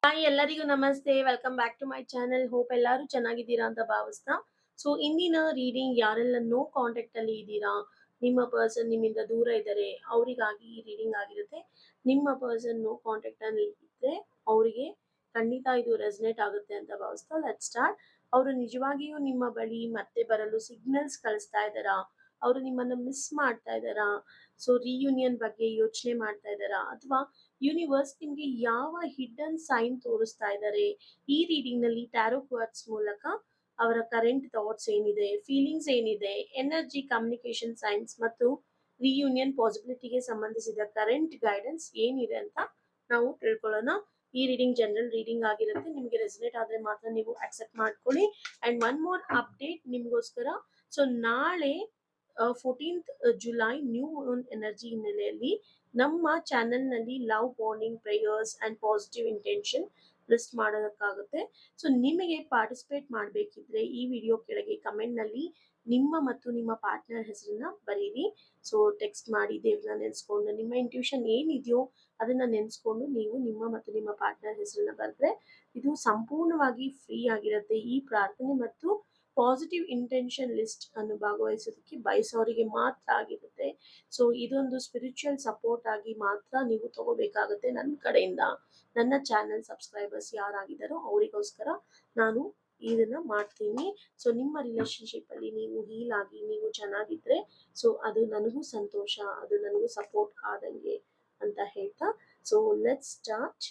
Hi ಎಲ್ಲರಿಗೂ ನಮಸ್ತೆ. Welcome back to my channel. Hope ಎಲ್ಲರೂ ಚೆನ್ನಾಗಿದ್ದೀರಾ ಅಂತ ಭಾವಿಸ್ತಾ. ಸೊ ಇಂದಿನ ರೀಡಿಂಗ್ ಯಾರೆಲ್ಲ ನೋ ಕಾಂಟ್ಯಾಕ್ಟ್ ಅಲ್ಲಿ ಇದ್ದೀರಾ, ನಿಮ್ಮ ಪರ್ಸನ್ ನಿಮ್ಮಿಂದ ದೂರ ಇದ್ದಾರೆ, ಅವರಿಗಾಗಿ ಈ ರೀಡಿಂಗ್ ಆಗಿರುತ್ತೆ. ನಿಮ್ಮ ಪರ್ಸನ್ ನೋ ಕಾಂಟ್ಯಾಕ್ಟ್ ಅಲ್ಲಿ ಇದ್ರೆ ಅವರಿಗೆ ಖಂಡಿತ ಇದು ರೆಸನೇಟ್ ಆಗುತ್ತೆ ಅಂತ ಭಾವಿಸ್ತಾ ಲೆಟ್ ಸ್ಟಾರ್ಟ್. ಅವರು ನಿಜವಾಗಿಯೂ ನಿಮ್ಮ ಬಳಿ ಮತ್ತೆ ಬರಲು ಸಿಗ್ನಲ್ಸ್ ಕಳಿಸ್ತಾ ಇದ್ದಾರಾ, ಅವರು ನಿಮ್ಮನ್ನ ಮಿಸ್ ಮಾಡ್ತಾ ಇದ್ದಾರಾ, ಸೊ ರಿಯೂನಿಯನ್ ಬಗ್ಗೆ ಯೋಚನೆ ಮಾಡ್ತಾ ಇದ್ದಾರಾ, ಅಥವಾ ಯೂನಿವರ್ಸ್ ನಿಮ್ಗೆ ಯಾವ ಹಿಡನ್ ಸೈನ್ ತೋರಿಸ್ತಾ ಇದ್ದಾರೆ. ಈ ರೀಡಿಂಗ್ ನಲ್ಲಿ ಟ್ಯಾರೋ ಕ್ವಾರ್ಟ್ಸ್ ಮೂಲಕ ಅವರ ಕರೆಂಟ್ ಥಾಟ್ಸ್ ಏನಿದೆ, ಫೀಲಿಂಗ್ಸ್ ಏನಿದೆ, ಎನರ್ಜಿ, ಕಮ್ಯುನಿಕೇಶನ್ ಸೈನ್ಸ್ ಮತ್ತು ರಿಯೂನಿಯನ್ ಪಾಸಿಬಿಲಿಟಿಗೆ ಸಂಬಂಧಿಸಿದ ಕರೆಂಟ್ ಗೈಡೆನ್ಸ್ ಏನಿದೆ ಅಂತ ನಾವು ತಿಳ್ಕೊಳ್ಳೋಣ. ಈ ರೀಡಿಂಗ್ ಜನರಲ್ ರೀಡಿಂಗ್ ಆಗಿರುತ್ತೆ. ನಿಮಗೆ ರೆಸನೇಟ್ ಆದ್ರೆ ಮಾತ್ರ ನೀವು ಅಕ್ಸೆಪ್ಟ್ ಮಾಡ್ಕೊಳ್ಳಿ. ಅಂಡ್ ಒನ್ ಮೋರ್ ಅಪ್ಡೇಟ್ ನಿಮ್ಗೋಸ್ಕರ. ಸೊ ನಾಳೆ 14th July new Moon energy ಹಿನ್ನೆಲೆಯಲ್ಲಿ ನಮ್ಮ ಚಾನೆಲ್ ನಲ್ಲಿ love bonding prayers and positive intention list ಮಾಡೋದಕ್ಕಾಗುತ್ತೆ. ಸೊ ನಿಮಗೆ ಪಾರ್ಟಿಸಿಪೇಟ್ ಮಾಡಬೇಕಿದ್ರೆ ಈ ವಿಡಿಯೋ ಕೆಳಗೆ ಕಮೆಂಟ್ ನಲ್ಲಿ ನಿಮ್ಮ ಮತ್ತು ನಿಮ್ಮ ಪಾರ್ಟ್ನರ್ ಹೆಸರನ್ನ ಬರೀರಿ. ಸೊ ಟೆಕ್ಸ್ಟ್ ಮಾಡಿ ದೇವ್ರನ್ನ ನೆನೆಸ್ಕೊಂಡು ನಿಮ್ಮ ಇಂಟ್ಯೂಷನ್ ಏನಿದೆಯೋ ಅದನ್ನ ನೆನೆಸ್ಕೊಂಡು ನೀವು ನಿಮ್ಮ ಮತ್ತು ನಿಮ್ಮ ಪಾರ್ಟ್ನರ್ ಹೆಸರನ್ನ ಬರೆದ್ರೆ ಇದು ಸಂಪೂರ್ಣವಾಗಿ ಫ್ರೀ ಆಗಿರುತ್ತೆ. ಈ ಪ್ರಾರ್ಥನೆ ಮತ್ತು ಪಾಸಿಟಿವ್ ಇಂಟೆನ್ಷನ್ ಲಿಸ್ಟ್ ಅನ್ನು ಭಾಗವಹಿಸೋದಕ್ಕೆ ಬಯಸೋರಿಗೆ ಮಾತ್ರ ಆಗಿರುತ್ತೆ. ಸೊ ಇದೊಂದು ಸ್ಪಿರಿಚುವಲ್ ಸಪೋರ್ಟ್ ಆಗಿ ಮಾತ್ರ ನೀವು ತಗೋಬೇಕಾಗುತ್ತೆ ನನ್ನ ಕಡೆಯಿಂದ. ನನ್ನ ಚಾನೆಲ್ ಸಬ್ಸ್ಕ್ರೈಬರ್ಸ್ ಯಾರಾಗಿದ್ದಾರೋ ಅವರಿಗೋಸ್ಕರ ನಾನು ಇದನ್ನ ಮಾಡ್ತೀನಿ. ಸೊ ನಿಮ್ಮ ರಿಲೇಶನ್ಶಿಪ್ ಅಲ್ಲಿ ನೀವು ಹೀಲ್ ಆಗಿ ನೀವು ಚೆನ್ನಾಗಿದ್ರೆ ಸೊ ಅದು ನನಗೂ ಸಂತೋಷ, ಅದು ನನಗೂ ಸಪೋರ್ಟ್ ಆದಂಗೆ ಅಂತ ಹೇಳ್ತಾ so let start.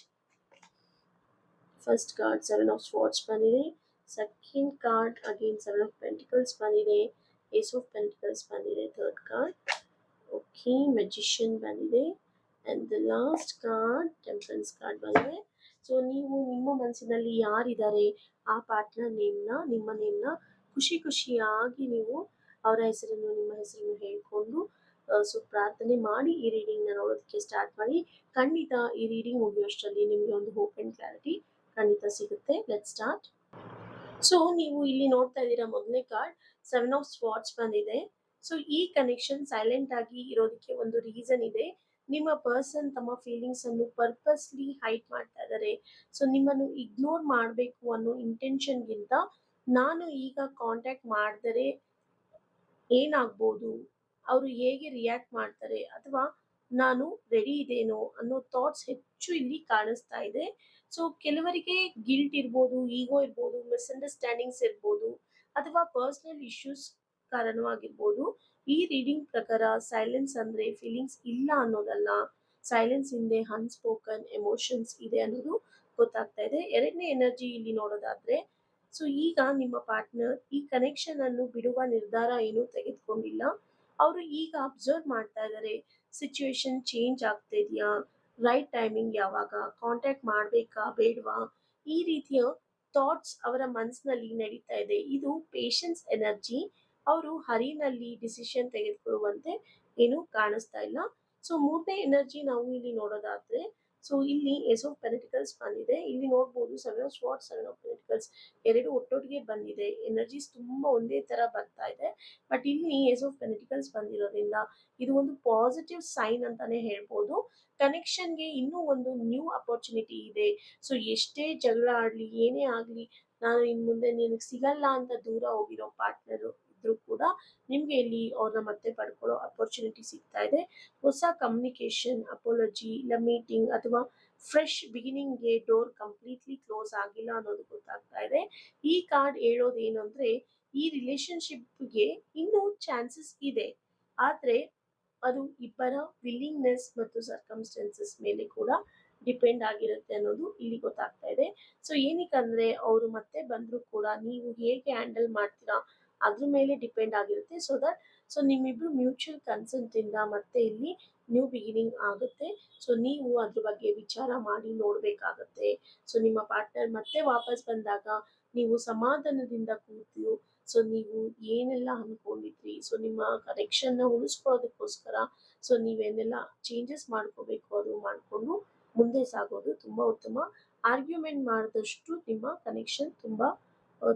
First card 7 of swords ಬಂದಿದೆ. Second card again 7 of pentacles ಬಂದಿದೆ. ಏಸ್ ಆಫ್ ಪೆಂಟಿಕಲ್ಸ್ ಬಂದಿದೆ. ಥರ್ಡ್ ಕಾರ್ಡ್ ಓಕೆ ಮೆಜಿಷಿಯನ್ ಬಂದಿದೆ. And the last card temperance card ಬಂದಿದೆ. ಸೊ ನೀವು ನಿಮ್ಮ ಮನಸ್ಸಿನಲ್ಲಿ ಯಾರಿದ್ದಾರೆ ಆ ಪಾರ್ಟ್ನರ್ ನೇಮ್ನ, ನಿಮ್ಮ ನೇಮ್ನ ಖುಷಿ ಖುಷಿಯಾಗಿ ನೀವು ಅವರ ಹೆಸರನ್ನು ನಿಮ್ಮ ಹೆಸರನ್ನು ಹೇಳ್ಕೊಂಡು ಸೊ ಪ್ರಾರ್ಥನೆ ಮಾಡಿ ಈ ರೀಡಿಂಗ್ನ ನೋಡೋದಕ್ಕೆ ಸ್ಟಾರ್ಟ್ ಮಾಡಿ. ಖಂಡಿತ ಈ ರೀಡಿಂಗ್ ಮುಗಿಯೋಷ್ಟರಲ್ಲಿ ನಿಮಗೆ ಒಂದು ಹೋಪ್ ಅಂಡ್ ಕ್ಲಾರಿಟಿ ಖಂಡಿತ ಸಿಗುತ್ತೆ. Let start. ಸೊ ನೀವು ಇಲ್ಲಿ ನೋಡ್ತಾ ಇದ್ದೀರಾ ಮೊದಲನೇ ಕಾರ್ಡ್ 7 ಆಫ್ ಸ್ವಾರ್ಡ್ಸ್ ಬಂದಿದೆ. ಸೊ ಈ ಕನೆಕ್ಷನ್ ಸೈಲೆಂಟ್ ಆಗಿ ಇರೋದಕ್ಕೆ ಒಂದು ರೀಸನ್ ಇದೆ. ನಿಮ್ಮ ಪರ್ಸನ್ ತಮ್ಮ ಫೀಲಿಂಗ್ಸ್ ಅನ್ನು ಪರ್ಪಸ್ಲಿ ಹೈಡ್ ಮಾಡ್ತಾ ಇದ್ದಾರೆ. ಸೊ ನಿಮ್ಮನ್ನು ಇಗ್ನೋರ್ ಮಾಡಬೇಕು ಅನ್ನೋ ಇಂಟೆನ್ಷನ್ಗಿಂತ ನಾನು ಈಗ ಕಾಂಟ್ಯಾಕ್ಟ್ ಮಾಡಿದರೆ ಏನಾಗ್ಬೋದು, ಅವರು ಹೇಗೆ ರಿಯಾಕ್ಟ್ ಮಾಡ್ತಾರೆ, ಅಥವಾ ನಾನು ರೆಡಿ ಇದೇನೋ ಅನ್ನೋ ಥಾಟ್ಸ್ ಹೆಚ್ಚು ಇಲ್ಲಿ ಕಾಣಿಸ್ತಾ ಇದೆ. ಸೊ ಕೆಲವರಿಗೆ ಗಿಲ್ಟ್ ಇರ್ಬೋದು, ಈಗೋ ಇರ್ಬೋದು, ಮಿಸ್ಅಂಡರ್ಸ್ಟ್ಯಾಂಡಿಂಗ್ಸ್ ಇರ್ಬೋದು, ಅಥವಾ ಪರ್ಸನಲ್ ಇಶ್ಯೂಸ್ ಕಾರಣವಾಗಿರ್ಬೋದು. ಈ ರೀಡಿಂಗ್ ಪ್ರಕಾರ ಸೈಲೆನ್ಸ್ ಅಂದ್ರೆ ಫೀಲಿಂಗ್ಸ್ ಇಲ್ಲ ಅನ್ನೋದಲ್ಲ, ಸೈಲೆನ್ಸ್ ಹಿಂದೆ ಅನ್ಸ್ಪೋಕನ್ ಎಮೋಷನ್ಸ್ ಇದೆ ಅನ್ನೋದು ಗೊತ್ತಾಗ್ತಾ ಇದೆ. ಎರಡನೇ ಎನರ್ಜಿ ಇಲ್ಲಿ ನೋಡೋದಾದ್ರೆ ಸೊ ಈಗ ನಿಮ್ಮ ಪಾರ್ಟ್ನರ್ ಈ ಕನೆಕ್ಷನ್ ಅನ್ನು ಬಿಡುವ ನಿರ್ಧಾರ ಏನು ತೆಗೆದುಕೊಂಡಿಲ್ಲ. ಅವರು ಈಗ ಅಬ್ಸರ್ವ್ ಮಾಡ್ತಾ ಇದ್ದಾರೆ ಸಿಚುವೇಶನ್ ಚೇಂಜ್ ಆಗ್ತಾ ಇದೆಯಾ, ರೈಟ್ ಟೈಮಿಂಗ್ ಯಾವಾಗ, ಕಾಂಟ್ಯಾಕ್ಟ್ ಮಾಡ್ಬೇಕಾ ಬೇಡವಾ, ಈ ರೀತಿಯ ಥಾಟ್ಸ್ ಅವರ ಮನಸ್ಸಿನಲ್ಲಿ ನಡೀತಾ ಇದೆ. ಇದು ಪೇಷನ್ಸ್ ಎನರ್ಜಿ. ಅವರು ಹರಿನಲ್ಲಿ ಡಿಸಿಷನ್ ತೆಗೆದುಕೊಳ್ಳುವಂತೆ ಏನು ಕಾಣಿಸ್ತಾ ಇಲ್ಲ. ಸೊ ಮೂರನೇ ಎನರ್ಜಿ ನಾವು ಇಲ್ಲಿ ನೋಡೋದಾದ್ರೆ ಸೊ ಇಲ್ಲಿ ಏಸ್ ಆಫ್ ಪೆಂಟಿಕಲ್ಸ್ ಬಂದಿದೆ. ಇಲ್ಲಿ ನೋಡ್ಬೋದು 7 ಆಫ್ ಸ್ವಾರ್ಡ್ಸ್ 7 ಆಫ್ ಪೆಂಟಿಕಲ್ಸ್ ಎರಡು ಒಟ್ಟೊಟ್ಟಿಗೆ ಬಂದಿದೆ. ಎನರ್ಜೀಸ್ ತುಂಬಾ ಒಂದೇ ತರ ಬರ್ತಾ ಇದೆ. ಬಟ್ ಇಲ್ಲಿ ಏಸ್ ಆಫ್ ಪೆಂಟಿಕಲ್ಸ್ ಬಂದಿರೋದ್ರಿಂದ ಇದು ಒಂದು ಪಾಸಿಟಿವ್ ಸೈನ್ ಅಂತಾನೆ ಹೇಳ್ಬೋದು. ಕನೆಕ್ಷನ್ಗೆ ಇನ್ನೂ ಒಂದು ನ್ಯೂ ಅಪರ್ಚುನಿಟಿ ಇದೆ. ಸೊ ಎಷ್ಟೇ ಜಗಳ ಆಡ್ಲಿ ಏನೇ ಆಗ್ಲಿ ನಾನು ಇನ್ ಮುಂದೆ ನಿನಗೆ ಸಿಗಲ್ಲ ಅಂತ ದೂರ ಹೋಗಿರೋ ಪಾರ್ಟ್ನರ್ ಇದ್ರೂ ಕೂಡ ನಿಮ್ಗೆ ಇಲ್ಲಿ ಅವ್ರನ್ನ ಮತ್ತೆ ಪಡ್ಕೊಳ್ಳೋ ಅಪರ್ಚುನಿಟಿ ಸಿಗ್ತಾ ಇದೆ. ಹೊಸ ಕಮ್ಯುನಿಕೇಶನ್, ಅಪಾಲಜಿ, ಇಲ್ಲ ಮೀಟಿಂಗ್ ಅಥವಾ ಫ್ರೆಶ್ ಬಿಗಿನಿಂಗ್ಗೆ ಡೋರ್ ಕಂಪ್ಲೀಟ್ಲಿ ಕ್ಲೋಸ್ ಆಗಿಲ್ಲ ಅನ್ನೋದು ಗೊತ್ತಾಗ್ತಾ ಇದೆ. ಈ ಕಾರ್ಡ್ ಹೇಳೋದು ಏನು ಅಂದ್ರೆ ಈ ರಿಲೇಶನ್ಶಿಪ್ಗೆ ಇನ್ನೂ ಚಾನ್ಸಸ್ ಇದೆ, ಆದ್ರೆ ಅದು ಇಬ್ಬರ ವಿಲ್ಲಿಂಗ್ನೆಸ್ ಮತ್ತು ಸರ್ಕಮ್ಸ್ಟೆನ್ಸಸ್ ಮೇಲೆ ಕೂಡ ಡಿಪೆಂಡ್ ಆಗಿರುತ್ತೆ ಅನ್ನೋದು ಇಲ್ಲಿ ಗೊತ್ತಾಗ್ತಾ ಇದೆ. ಸೊ ಏನಕ್ಕಂದ್ರೆ ಅವರು ಮತ್ತೆ ಬಂದ್ರು ಕೂಡ ನೀವು ಹೇಗೆ ಹ್ಯಾಂಡಲ್ ಮಾಡ್ತೀರಾ ಅದ್ರ ಮೇಲೆ ಡಿಪೆಂಡ್ ಆಗಿರುತ್ತೆ. ಸೊ ನಿಮ್ಮಿಬ್ರು ಮ್ಯೂಚುವಲ್ ಕನ್ಸೆಂಟ್ ಇಂದ ಮತ್ತೆ ಇಲ್ಲಿ ನ್ಯೂ ಬಿಗಿನಿಂಗ್ ಆಗುತ್ತೆ. ಸೊ ನೀವು ಅದ್ರ ಬಗ್ಗೆ ವಿಚಾರ ಮಾಡಿ ನೋಡ್ಬೇಕಾಗತ್ತೆ. ಸೊ ನಿಮ್ಮ ಪಾರ್ಟ್ನರ್ ಮತ್ತೆ ವಾಪಸ್ ಬಂದಾಗ ನೀವು ಸಮಾಧಾನದಿಂದ ಕೂತು ಸೊ ನೀವು ಏನೆಲ್ಲ ಅನ್ಕೊಂಡಿದ್ರಿ, ಸೊ ನಿಮ್ಮ ಕನೆಕ್ಷನ್ ನ ಉಳಿಸ್ಕೊಳ್ಳೋದಕ್ಕೋಸ್ಕರ ಸೊ ನೀವೇನೆಲ್ಲ ಚೇಂಜಸ್ ಮಾಡ್ಕೋಬೇಕು ಅದು ಮಾಡ್ಕೊಂಡು ಮುಂದೆ ಸಾಗೋದು ತುಂಬಾ ಉತ್ತಮ. ಆರ್ಗ್ಯುಮೆಂಟ್ ಮಾಡಿದಷ್ಟು ನಿಮ್ಮ ಕನೆಕ್ಷನ್ ತುಂಬಾ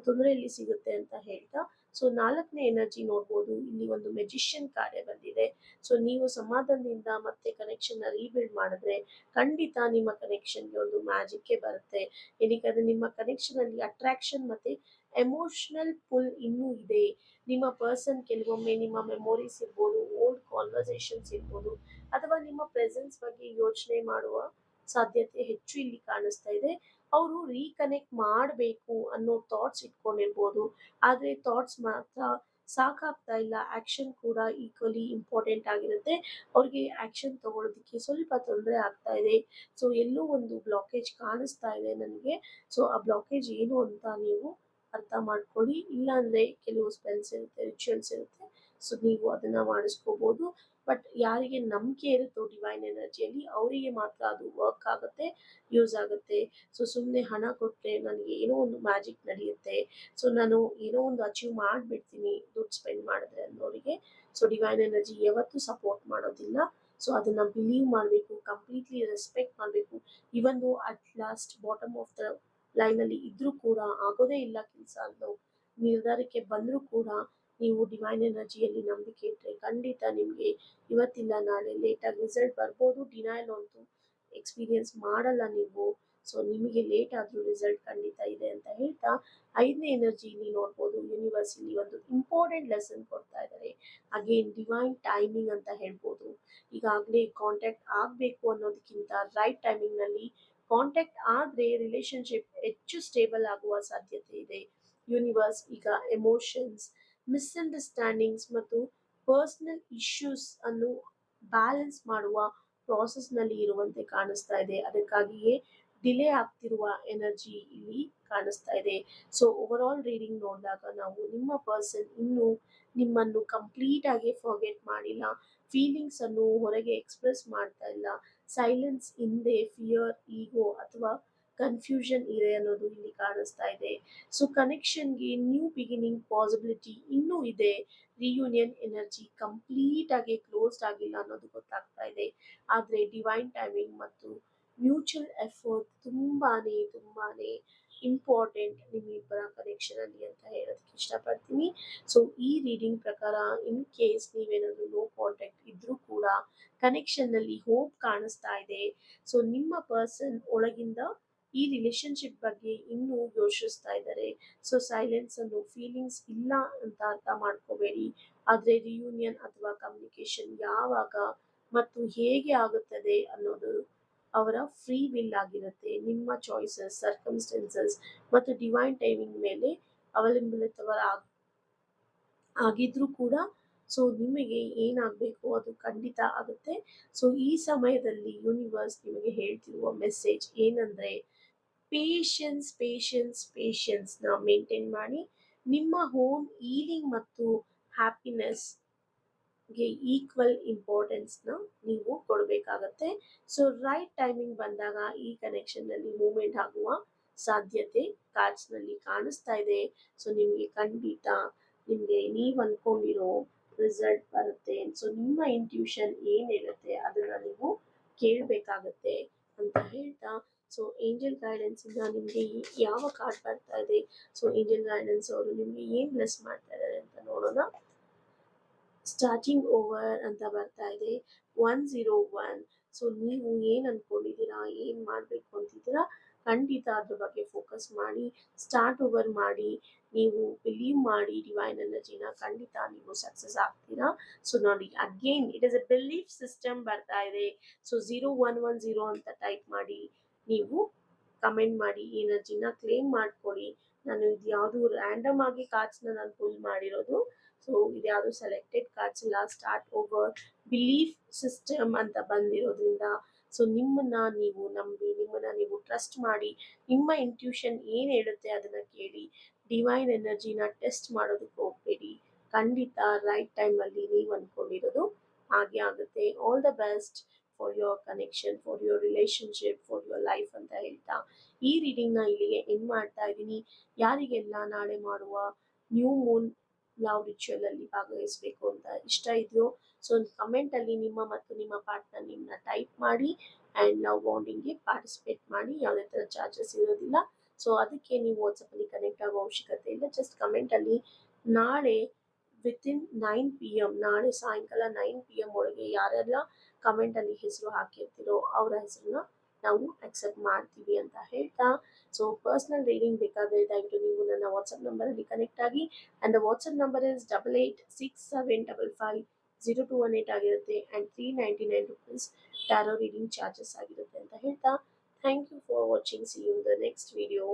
ತೊಂದರೆಯಲ್ಲಿ ಸಿಗುತ್ತೆ ಅಂತ ಹೇಳ್ತಾ ಸೊ 4ನೇ ಎನರ್ಜಿ ನೋಡ್ಬೋದು, ಇಲ್ಲಿ ಒಂದು ಮೆಜಿಷಿಯನ್ ಕಾರ್ಯ ಬಂದಿದೆ. ಸೊ ನೀವು ಸಮಾಧಾನದಿಂದ ಮತ್ತೆ ಕನೆಕ್ಷನ್ ರೀಬಿಲ್ಡ್ ಮಾಡಿದ್ರೆ ಖಂಡಿತ ನಿಮ್ಮ ಕನೆಕ್ಷನ್ಗೆ ಒಂದು ಮ್ಯಾಜಿಕ್ಕೇ ಬರುತ್ತೆ. ಏನಕ್ಕೆ ನಿಮ್ಮ ಕನೆಕ್ಷನ್ ಅಲ್ಲಿ ಅಟ್ರಾಕ್ಷನ್ ಮತ್ತೆ ಎಮೋಷನಲ್ ಪುಲ್ ಇನ್ನೂ ಇದೆ. ನಿಮ್ಮ ಪರ್ಸನ್ ಕೆಲವೊಮ್ಮೆ ನಿಮ್ಮ ಮೆಮೊರೀಸ್ ಇರ್ಬೋದು, ಓಲ್ಡ್ ಕಾನ್ವರ್ಸೇಷನ್ಸ್ ಇರ್ಬೋದು, ಅಥವಾ ನಿಮ್ಮ ಪ್ರೆಸೆನ್ಸ್ ಬಗ್ಗೆ ಯೋಚನೆ ಮಾಡುವ ಸಾಧ್ಯತೆ ಹೆಚ್ಚು ಇಲ್ಲಿ ಕಾಣಿಸ್ತಾ ಇದೆ. ಅವರು ರೀಕನೆಕ್ಟ್ ಮಾಡಬೇಕು ಅನ್ನೋ ಥಾಟ್ಸ್ ಇಟ್ಕೊಂಡಿರ್ಬೋದು, ಆದರೆ ಥಾಟ್ಸ್ ಮಾತ್ರ ಸಾಕಾಗ್ತಾ ಇಲ್ಲ. ಆಕ್ಷನ್ ಕೂಡ ಈಕ್ವಲಿ ಇಂಪಾರ್ಟೆಂಟ್ ಆಗಿರುತ್ತೆ. ಅವ್ರಿಗೆ ಆಕ್ಷನ್ ತಗೊಳ್ಳೋದಕ್ಕೆ ಸ್ವಲ್ಪ ತೊಂದರೆ ಆಗ್ತಾ ಇದೆ. ಸೊ ಎಲ್ಲೋ ಒಂದು ಬ್ಲಾಕೇಜ್ ಕಾಣಿಸ್ತಾ ಇದೆ ನನಗೆ. ಸೊ ಆ ಬ್ಲಾಕೇಜ್ ಏನು ಅಂತ ನೀವು ಅರ್ಥ ಮಾಡ್ಕೊಳ್ಳಿ. ಇಲ್ಲಾಂದ್ರೆ ಕೆಲವು ಸ್ಪೆಲ್ಸ್ ಇರುತ್ತೆ, ರಿಚುವಲ್ಸ್ ಇರುತ್ತೆ. ಸೊ ನೀವು ಅದನ್ನ ಮಾಡಿಸ್ಕೋಬಹುದು. ಬಟ್ ಯಾರಿಗೆ ನಂಬಿಕೆ ಇರುತ್ತೋ ಡಿವೈನ್ ಎನರ್ಜಿಯಲ್ಲಿ ಅವರಿಗೆ ಮಾತ್ರ ಅದು ವರ್ಕ್ ಆಗುತ್ತೆ, ಯೂಸ್ ಆಗುತ್ತೆ. ಸೊ ಸುಮ್ಮನೆ ಹಣ ಕೊಟ್ಟರೆ ನನಗೆ ಏನೋ ಒಂದು ಮ್ಯಾಜಿಕ್ ನಡೆಯುತ್ತೆ, ಸೊ ನಾನು ಏನೋ ಒಂದು ಅಚೀವ್ ಮಾಡಿಬಿಡ್ತೀನಿ ದುಡ್ಡು ಸ್ಪೆಂಡ್ ಮಾಡಿದ್ರೆ ಅನ್ನೋರಿಗೆ ಸೊ ಡಿವೈನ್ ಎನರ್ಜಿ ಯಾವತ್ತೂ ಸಪೋರ್ಟ್ ಮಾಡೋದಿಲ್ಲ. ಸೊ ಅದನ್ನ ಬಿಲೀವ್ ಮಾಡಬೇಕು, ಕಂಪ್ಲೀಟ್ಲಿ ರೆಸ್ಪೆಕ್ಟ್ ಮಾಡಬೇಕು. ಇವನ್ ದೋ at last bottom of the ಲೈನಲ್ಲಿ ಇದ್ರೂ ಕೂಡ ಆಗೋದೇ ಇಲ್ಲ ಕೆಲಸ ಅನ್ನೋ ನಿರ್ಧಾರಕ್ಕೆ ಬಂದರೂ ಕೂಡ ನೀವು ಡಿವೈನ್ ಎನರ್ಜಿಯಲ್ಲಿ ನಂಬಿಕೆ ಇಟ್ಟರೆ ಖಂಡಿತ ನಿಮಗೆ ಇವತ್ತಿಲ್ಲ ನಾಳೆ ಲೇಟಾಗಿ ರಿಸಲ್ಟ್ ಬರ್ಬೋದು. ಡಿನೈಲ್ ಅಂತೂ ಎಕ್ಸ್ಪೀರಿಯನ್ಸ್ ಮಾಡಲ್ಲ ನೀವು. ಸೊ ನಿಮಗೆ ಲೇಟ್ ಆದರೂ ರಿಸಲ್ಟ್ ಖಂಡಿತ ಇದೆ ಅಂತ ಹೇಳ್ತಾ 5ನೇ ಎನರ್ಜಿ ಇಲ್ಲಿ ನೋಡ್ಬೋದು. ಯೂನಿವರ್ಸ್ ಇಲ್ಲಿ ಒಂದು ಇಂಪಾರ್ಟೆಂಟ್ ಲೆಸನ್ ಕೊಡ್ತಾ ಇದ್ದಾರೆ. ಅಗೇನ್ ಡಿವೈನ್ ಟೈಮಿಂಗ್ ಅಂತ ಹೇಳ್ಬೋದು. ಈಗಾಗಲೇ ಕಾಂಟ್ಯಾಕ್ಟ್ ಆಗಬೇಕು ಅನ್ನೋದಕ್ಕಿಂತ ರೈಟ್ ಟೈಮಿಂಗ್ನಲ್ಲಿ ಕಾಂಟ್ಯಾಕ್ಟ್ ಆದರೆ ರಿಲೇಶನ್ಶಿಪ್ ಹೆಚ್ಚು ಸ್ಟೇಬಲ್ ಆಗುವ ಸಾಧ್ಯತೆ ಇದೆ. ಯೂನಿವರ್ಸ್ ಈಗ ಎಮೋಷನ್ಸ್, ಮಿಸ್ಅಂಡರ್ಸ್ಟ್ಯಾಂಡಿಂಗ್ಸ್ ಮತ್ತು ಪರ್ಸನಲ್ ಇಶ್ಯೂಸ್ ಅನ್ನು ಬ್ಯಾಲೆನ್ಸ್ ಮಾಡುವ ಪ್ರಾಸೆಸ್ನಲ್ಲಿ ಇರುವಂತೆ ಕಾಣಿಸ್ತಾ ಇದೆ. ಅದಕ್ಕಾಗಿಯೇ ಡಿಲೇ ಆಗ್ತಿರುವ ಎನರ್ಜಿ ಇಲ್ಲಿ ಕಾಣಿಸ್ತಾ ಇದೆ. ಸೊ ಓವರ್ ಆಲ್ ರೀಡಿಂಗ್ ನೋಡಿದಾಗ ನಾವು ನಿಮ್ಮ ಪರ್ಸನ್ ಇನ್ನೂ ನಿಮ್ಮನ್ನು ಕಂಪ್ಲೀಟ್ ಆಗಿ ಫರ್ಗೆಟ್ ಮಾಡಿಲ್ಲ, ಫೀಲಿಂಗ್ಸ್ ಅನ್ನು ಹೊರಗೆ ಎಕ್ಸ್ಪ್ರೆಸ್ ಮಾಡ್ತಾ ಇಲ್ಲ. ಸೈಲೆನ್ಸ್ ಹಿಂದೆ ಫಿಯರ್, ಈಗೋ ಅಥವಾ ಕನ್ಫ್ಯೂಷನ್ ಇದೆ ಅನ್ನೋದು ಇಲ್ಲಿ ಕಾಣಿಸ್ತಾ ಇದೆ. ಸೊ ಕನೆಕ್ಷನ್ಗೆ ನ್ಯೂ ಬಿಗಿನಿಂಗ್ ಪಾಸಿಬಿಲಿಟಿ ಇನ್ನೂ ಇದೆ. ರಿಯೂನಿಯನ್ ಎನರ್ಜಿ ಕಂಪ್ಲೀಟ್ ಆಗಿ ಕ್ಲೋಸ್ಡ್ ಆಗಿಲ್ಲ ಅನ್ನೋದು ಗೊತ್ತಾಗ್ತಾ ಇದೆ. ಆದರೆ ಡಿವೈನ್ ಟೈಮಿಂಗ್ ಮತ್ತು ಮ್ಯೂಚುವಲ್ ಎಫರ್ಟ್ ತುಂಬಾನೇ ಇಂಪಾರ್ಟೆಂಟ್ ನಿಮ್ಮಿಬ್ಬರ ಕನೆಕ್ಷನ್ ಅಲ್ಲಿ ಅಂತ ಹೇಳೋದಕ್ಕೆ ಇಷ್ಟಪಡ್ತೀನಿ. ಸೊ ಈ ರೀಡಿಂಗ್ ಪ್ರಕಾರ ಇನ್ ಕೇಸ್ ನೀವೇನಾದರೂ ನೋ ಕಾಂಟ್ಯಾಕ್ಟ್ ಇದ್ರೂ ಕೂಡ ಕನೆಕ್ಷನ್ ನಲ್ಲಿ ಹೋಪ್ ಕಾಣಿಸ್ತಾ ಇದೆ. ಸೊ ನಿಮ್ಮ ಪರ್ಸನ್ ಒಳಗಿಂದ ಈ ರಿಲೇಶನ್ಶಿಪ್ ಬಗ್ಗೆ ಇನ್ನೂ ಯೋಚಿಸ್ತಾ ಇದ್ದಾರೆ. ಸೊ ಸೈಲೆನ್ಸ್ ಅನ್ನು ಫೀಲಿಂಗ್ಸ್ ಇಲ್ಲ ಅಂತ ಅರ್ಥ ಮಾಡ್ಕೋಬೇಡಿ. ಆದರೆ ರಿಯೂನಿಯನ್ ಅಥವಾ ಕಮ್ಯುನಿಕೇಶನ್ ಯಾವಾಗ ಮತ್ತು ಹೇಗೆ ಆಗುತ್ತದೆ ಅನ್ನೋದು ಅವರ ಫ್ರೀ ವಿಲ್ ಆಗಿರುತ್ತೆ. ನಿಮ್ಮ ಚಾಯ್ಸಸ್, ಸರ್ಕಮ್ಸ್ಟೆನ್ಸಸ್ ಮತ್ತು ಡಿವೈನ್ ಟೈಮಿಂಗ್ ಮೇಲೆ ಅವಲಂಬಿತವರ ಆಗಿದ್ರೂ ಕೂಡ ಸೊ ನಿಮಗೆ ಏನಾಗಬೇಕು ಅದು ಖಂಡಿತ ಆಗುತ್ತೆ. ಸೊ ಈ ಸಮಯದಲ್ಲಿ ಯೂನಿವರ್ಸ್ ನಿಮಗೆ ಹೇಳ್ತಿರುವ ಮೆಸೇಜ್ ಏನಂದ್ರೆ ಪೇಷನ್ಸ್ನ ಮೇಂಟೈನ್ ಮಾಡಿ. ನಿಮ್ಮ ಓನ್ ಹೀಲಿಂಗ್ ಮತ್ತು ಹ್ಯಾಪಿನೆಸ್ಗೆ ಈಕ್ವಲ್ ಇಂಪಾರ್ಟೆನ್ಸ್ನ ನೀವು ಕೊಡಬೇಕಾಗತ್ತೆ. ಸೊ ರೈಟ್ ಟೈಮಿಂಗ್ ಬಂದಾಗ ಈ ಕನೆಕ್ಷನ್ನಲ್ಲಿ ಮೂವ್ಮೆಂಟ್ ಆಗುವ ಸಾಧ್ಯತೆ ಕಾರ್ಡ್ಸ್ನಲ್ಲಿ ಕಾಣಿಸ್ತಾ ಇದೆ. ಸೊ ನಿಮಗೆ ಖಂಡಿತ ನಿಮಗೆ ನೀವು ಅಂದ್ಕೊಂಡಿರೋ ರಿಸಲ್ಟ್ ಬರುತ್ತೆ. ಸೊ ನಿಮ್ಮ ಇಂಟ್ಯೂಷನ್ ಏನು ಹೇಳುತ್ತೆ ಅದನ್ನು ನೀವು ಕೇಳಬೇಕಾಗತ್ತೆ ಅಂತ ಹೇಳ್ತಾ, ಸೊ ಏಂಜಲ್ ಗೈಡೆನ್ಸ್ ಇಂದ ನಿಮಗೆ ಯಾವ ಕಾರ್ಡ್ ಬರ್ತಾ ಇದೆ, ಸೊ ಏಂಜಲ್ ಗೈಡೆನ್ಸ್ ಅವರು ನಿಮಗೆ ಏನು ಬ್ಲೆಸ್ ಮಾಡ್ತಾ ಇದ್ದಾರೆ ಅಂತ ನೋಡೋಣ. ಸ್ಟಾರ್ಟಿಂಗ್ ಓವರ್ ಅಂತ ಬರ್ತಾ ಇದೆ 101. ಸೊ ನೀವು ಏನು ಅಂದ್ಕೊಂಡಿದ್ದೀರಾ, ಏನು ಮಾಡಬೇಕು ಅಂತಿದ್ದೀರಾ ಖಂಡಿತ ಅದ್ರ ಬಗ್ಗೆ ಫೋಕಸ್ ಮಾಡಿ, ಸ್ಟಾರ್ಟ್ ಓವರ್ ಮಾಡಿ. ನೀವು ಬಿಲೀವ್ ಮಾಡಿ ಡಿವೈನ್ ಎನರ್ಜಿನ, ಖಂಡಿತ ನೀವು ಸಕ್ಸಸ್ ಆಗ್ತೀರಾ. ಸೊ ನೋಡಿ again it is A belief system ಬರ್ತಾ ಇದೆ. ಸೊ 0110 ಅಂತ ಟೈಪ್ ಮಾಡಿ, ನೀವು ಕಮೆಂಟ್ ಮಾಡಿ, ಎನರ್ಜಿನ ಕ್ಲೇಮ್ ಮಾಡ್ಕೊಳ್ಳಿ. ನಾನು ಇದು ಯಾವುದು ರ್ಯಾಂಡಮ್ ಆಗಿ ಕಾರ್ಡ್ಸ್ನ ನಾನು ಪುಲ್ ಮಾಡಿರೋದು. ಸೊ ಇದು ಯಾವುದು ಸೆಲೆಕ್ಟೆಡ್ ಕಾರ್ಡ್ಸ್ ಇಲ್ಲ. ಸ್ಟಾರ್ಟ್ ಓವರ್ ಬಿಲೀಫ್ ಸಿಸ್ಟಮ್ ಅಂತ ಬಂದಿರೋದ್ರಿಂದ ಸೊ ನಿಮ್ಮನ್ನ ನೀವು ನಂಬಿ, ನಿಮ್ಮನ್ನ ನೀವು ಟ್ರಸ್ಟ್ ಮಾಡಿ, ನಿಮ್ಮ ಇಂಟ್ಯೂಷನ್ ಏನು ಹೇಳುತ್ತೆ ಅದನ್ನ ಕೇಳಿ. ಡಿವೈನ್ ಎನರ್ಜಿನ ಟೆಸ್ಟ್ ಮಾಡೋದಕ್ಕೆ ಹೋಗ್ಬೇಡಿ. ಖಂಡಿತ ರೈಟ್ ಟೈಮಲ್ಲಿ ನೀವು ಅಂದ್ಕೊಂಡಿರೋದು ಹಾಗೆ ಆಗುತ್ತೆ. All the best for your connection, for your relationship, for your life ಅಂತ ಹೇಳ್ತಾ ಈ ರೀಡಿಂಗ್ನ ಇಲ್ಲಿಗೆ ಎಂಡ್ ಮಾಡ್ತಾ ಇದ್ದೀನಿ. ಯಾರಿಗೆಲ್ಲ ನಾಳೆ ಮಾಡುವ ನ್ಯೂ ಮೂನ್ ಲವ್ ರಿಚುವಲ್ ಅಲ್ಲಿ ಭಾಗವಹಿಸಬೇಕು ಅಂತ ಇಷ್ಟ ಇದೆಯೋ ಸೊ ಒಂದು ಕಮೆಂಟಲ್ಲಿ ನಿಮ್ಮ ಮತ್ತು ನಿಮ್ಮ ಪಾರ್ಟ್ನರ್ ನಿಮ್ಮನ್ನ ಟೈಪ್ ಮಾಡಿ ಆ್ಯಂಡ್ ಲವ್ ಬಾಂಡಿಂಗ್ಗೆ ಪಾರ್ಟಿಸಿಪೇಟ್ ಮಾಡಿ. ಯಾವುದೇ ಥರ ಚಾರ್ಜಸ್ ಇರೋದಿಲ್ಲ. ಸೊ ಅದಕ್ಕೆ ನೀವು ವಾಟ್ಸಪ್ಪಲ್ಲಿ ಕನೆಕ್ಟ್ ಆಗೋ ಅವಶ್ಯಕತೆ ಇಲ್ಲ. ಜಸ್ಟ್ ಕಮೆಂಟಲ್ಲಿ ನಾಳೆ ವಿತಿನ್ 9 PM, ನಾಳೆ ಸಾಯಂಕಾಲ 9 PM ಒಳಗೆ ಯಾರೆಲ್ಲ ಕಮೆಂಟಲ್ಲಿ ಹೆಸರು ಹಾಕಿರ್ತೀರೋ ಅವರ ಹೆಸರನ್ನ ನಾವು ಅಕ್ಸೆಪ್ಟ್ ಮಾಡ್ತೀವಿ ಅಂತ ಹೇಳ್ತಾ, ಸೊ ಪರ್ಸನಲ್ ರೀಡಿಂಗ್ ಬೇಕಾದರೆ ದಯವಿಟ್ಟು ನೀವು ನನ್ನ ವಾಟ್ಸಪ್ ನಂಬರಲ್ಲಿ ಕನೆಕ್ಟ್ ಆಗಿ. And the WhatsApp number is 8867550218 ಆಗಿರುತ್ತೆ. ಆ್ಯಂಡ್ ₹399 ಟ್ಯಾರೋ ರೀಡಿಂಗ್ ಚಾರ್ಜಸ್ ಆಗಿರುತ್ತೆ ಅಂತ ಹೇಳ್ತಾ, thank you for watching. See you in the next video.